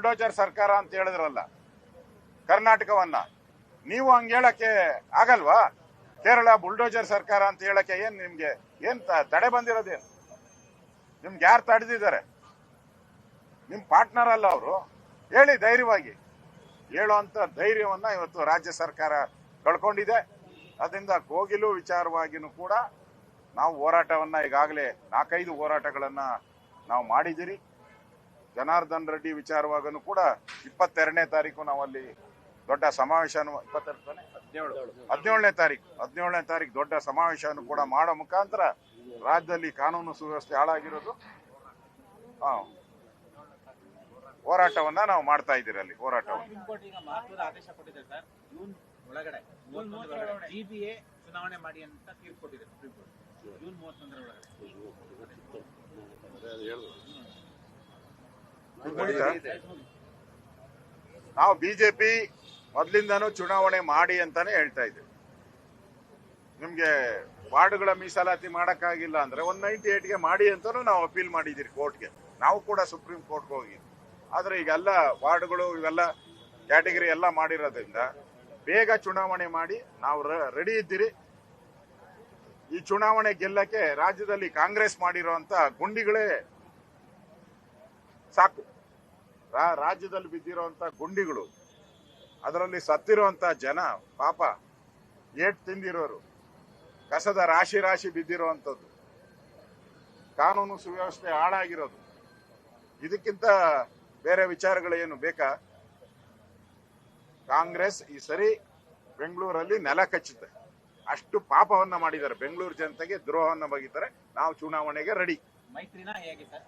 Bulldozer ಸರ್ಕಾರ ಅಂತ ಹೇಳಿದ್ರಲ್ಲ ಕರ್ನಾಟಕವನ್ನ, ನೀವು ಹಂಗೆ ಹೇಳಕ್ಕೆ ಆಗಲ್ವಾ? ಕೇರಳ ಬುಲ್ಡೋಜರ್ ಸರ್ಕಾರ ಅಂತ ಹೇಳಕ್ಕೆ ನಿಮ್ಗೆ ತಡೆ ಬಂದಿರೋದೇನು? ನಿಮ್ಗೆ ಯಾರು ತಡೆದಿದ್ದಾರೆ? ನಿಮ್ ಪಾರ್ಟ್ನರ್ ಅಲ್ಲ ಅವರು. ಹೇಳಿ ಧೈರ್ಯವಾಗಿ. ಹೇಳುವಂತ ಧೈರ್ಯವನ್ನ ಇವತ್ತು ರಾಜ್ಯ ಸರ್ಕಾರ ಕಳ್ಕೊಂಡಿದೆ. ಅದರಿಂದ ಕೋಗಿಲು ವಿಚಾರವಾಗಿನೂ ಕೂಡ ನಾವು ಹೋರಾಟವನ್ನ ಈಗಾಗಲೇ 4-5 ಹೋರಾಟಗಳನ್ನ ನಾವು ಮಾಡಿದಿರಿ. ಜನಾರ್ದನ್ ರೆಡ್ಡಿ ವಿಚಾರವಾಗನು ಕೂಡ 22ನೇ ತಾರೀಕು ನಾವಲ್ಲಿ ದೊಡ್ಡ ಸಮಾವೇಶವನ್ನು 17ನೇ ತಾರೀಕು ದೊಡ್ಡ ಸಮಾವೇಶವನ್ನು ಕೂಡ ಮಾಡೋ ಮುಖಾಂತರ ರಾಜ್ಯದಲ್ಲಿ ಕಾನೂನು ಸುವ್ಯವಸ್ಥೆ ಹಾಳಾಗಿರೋದು ಹೋರಾಟವನ್ನ ನಾವು ಮಾಡ್ತಾ ಇದ್ದೀರಿ. ಅಲ್ಲಿ ಹೋರಾಟವನ್ನು ಚುನಾವಣೆ ಮಾಡಿ ಅಂತ ತೀರ್ಪು ಕೊಟ್ಟಿದೆ ಸುಪ್ರೀಂ ಕೋರ್ಟ್. ಜೂನ್ 31 ನಾವು ಬಿಜೆಪಿ ಮೊದಲಿಂದನೂ ಚುನಾವಣೆ ಮಾಡಿ ಅಂತಾನೆ ಹೇಳ್ತಾ ಇದ್ದೀವಿ. ನಿಮ್ಗೆ ವಾರ್ಡ್ಗಳ ಮೀಸಲಾತಿ ಮಾಡಕ್ಕಾಗಿಲ್ಲ ಅಂದ್ರೆ 198ಗೆ ಮಾಡಿ ಅಂತಾನು ನಾವು ಅಪೀಲ್ ಮಾಡಿದ್ದೀರಿ ಕೋರ್ಟ್ಗೆ. ನಾವು ಕೂಡ ಸುಪ್ರೀಂ ಕೋರ್ಟ್ಗೆ ಹೋಗಿ. ಆದ್ರೆ ಈಗೆಲ್ಲ ವಾರ್ಡ್ಗಳು ಇವೆಲ್ಲ ಕ್ಯಾಟಗರಿ ಎಲ್ಲ ಮಾಡಿರೋದ್ರಿಂದ ಬೇಗ ಚುನಾವಣೆ ಮಾಡಿ ನಾವು ರೆಡಿ ಇದ್ದೀರಿ. ಈ ಚುನಾವಣೆ ಗೆಲ್ಲಕ್ಕೆ ರಾಜ್ಯದಲ್ಲಿ ಕಾಂಗ್ರೆಸ್ ಮಾಡಿರುವಂತ ಗುಂಡಿಗಳೇ ಸಾಕು. ರಾಜ್ಯದಲ್ಲಿ ಬಿದ್ದಿರುವಂತ ಗುಂಡಿಗಳು, ಅದರಲ್ಲಿ ಸತ್ತಿರುವಂತ ಜನ ಪಾಪ, ಏಟ್ ತಿಂದಿರೋರು, ಕಸದ ರಾಶಿ ಬಿದ್ದಿರುವಂಥದ್ದು, ಕಾನೂನು ಸುವ್ಯವಸ್ಥೆ ಹಾಳಾಗಿರೋದು, ಇದಕ್ಕಿಂತ ಬೇರೆ ವಿಚಾರಗಳೇನು ಬೇಕಾ? ಕಾಂಗ್ರೆಸ್ ಈ ಸರಿ ಬೆಂಗಳೂರಲ್ಲಿ ನೆಲ ಕಚ್ಚುತ್ತೆ. ಅಷ್ಟು ಪಾಪವನ್ನ ಮಾಡಿದ್ದಾರೆ. ಬೆಂಗಳೂರು ಜನತೆಗೆ ದ್ರೋಹವನ್ನ ಬಗೆತಾರೆ. ನಾವು ಚುನಾವಣೆಗೆ ರೆಡಿ. ಮೈತ್ರಿನಾ ಹೇಗೆ ಸರ್?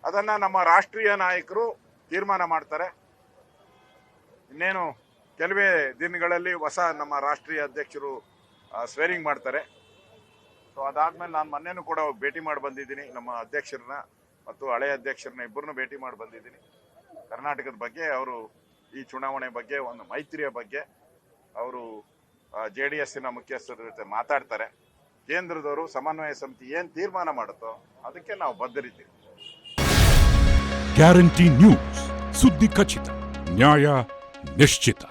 ಅದನ್ನ ನಮ್ಮ ರಾಷ್ಟ್ರೀಯ ನಾಯಕರು ತೀರ್ಮಾನ ಮಾಡ್ತಾರೆ. ಇನ್ನೇನು ಕೆಲವೇ ದಿನಗಳಲ್ಲಿ ಹೊಸ ನಮ್ಮ ರಾಷ್ಟ್ರೀಯ ಅಧ್ಯಕ್ಷರು ಸ್ವೇರಿಂಗ್ ಮಾಡ್ತಾರೆ. ಸೊ ಅದಾದ್ಮೇಲೆ ನಾನು ಮೊನ್ನೆನೂ ಕೂಡ ಭೇಟಿ ಮಾಡಿ ಬಂದಿದ್ದೀನಿ. ನಮ್ಮ ಅಧ್ಯಕ್ಷರನ್ನ ಮತ್ತು ಹಳೆಯ ಅಧ್ಯಕ್ಷರನ್ನ ಇಬ್ಬರನ್ನು ಭೇಟಿ ಮಾಡಿ ಬಂದಿದ್ದೀನಿ. ಕರ್ನಾಟಕದ ಬಗ್ಗೆ ಅವರು, ಈ ಚುನಾವಣೆ ಬಗ್ಗೆ, ಒಂದು ಮೈತ್ರಿಯ ಬಗ್ಗೆ ಅವರು JDSನ ಮುಖ್ಯಸ್ಥರ ಜೊತೆ ಮಾತಾಡ್ತಾರೆ. ಕೇಂದ್ರದವರು ಸಮನ್ವಯ ಸಮಿತಿ ಏನ್ ತೀರ್ಮಾನ ಮಾಡುತ್ತೋ ಅದಕ್ಕೆ ನಾವು ಬದ್ಧರಿದ್ದೀವಿ. ಗ್ಯಾರಂಟಿ ನ್ಯೂಸ್, ಸುದ್ದಿ ಖಚಿತ, ನ್ಯಾಯ ನಿಶ್ಚಿತ.